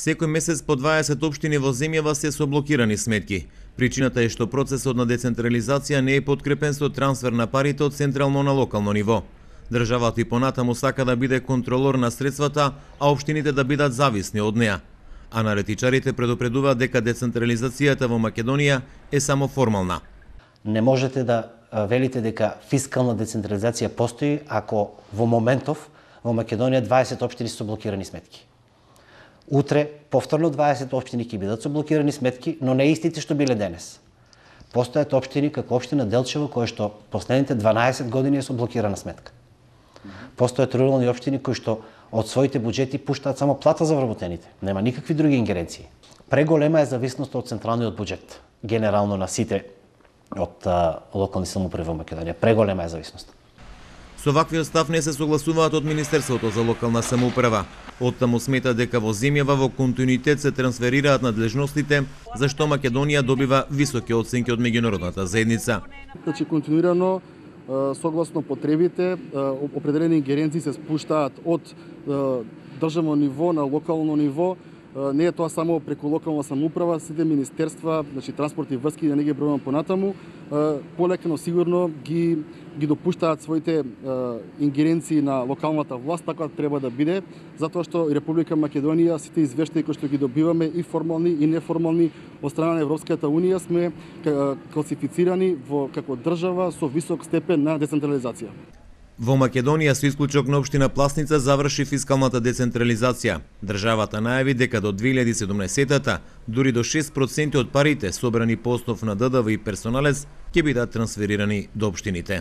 Секој месец по 20 општини во земјава се со блокирани сметки. Причината е што процесот на децентрализација не е подкрепен со трансфер на парите од централно на локално ниво. Државата и понатаму сака да биде контролор на средствата, а општините да бидат зависни од неа. Аналитичарите предупредуваат дека децентрализацијата во Македонија е само формална. Не можете да велите дека фискална децентрализација постои ако во моментов во Македонија 20 општини се со блокирани сметки. Утре повторно 20 општини ќе бидат со блокирани сметки, но не истите што биле денес. Постојат општини како општина Делчево која што последните 12 години е со блокирана сметка. Постојат рурални општини кои што од своите буџети пуштаат само плата за вработените. Нема никакви други ингеренции. Преголема е зависноста од централниот буџет, генерално на сите од локални самоуправи во Македонија. Преголема е зависноста. Со ваквиот став не се согласуваат од Министерството за локална самоуправа. Оттаму смета дека во земјава во континуитет се трансферираат надлежностите, зашто Македонија добива високи оценки од меѓународната заедница. Значи континуирано согласно потребите определени ингеренции се спуштаат од државно ниво на локално ниво. Не е тоа само преку локална самоуправа, сите министерства, значи транспорт и врски, да не ги бројам понатаму, полека но сигурно ги допуштаат своите ингеренции на локалната власт, така треба да биде, затоа што и Република Македонија сите извештаи кои што ги добиваме и формални и неформални од страна на Европската унија сме класифицирани како држава со висок степен на децентрализација. Во Македонија со исклучок на општина Пласница заврши фискалната децентрализација. Државата најави дека до 2017-та дури до 6% од парите собрани по основ на ДДВ и персоналец ќе бидат трансферирани до општините.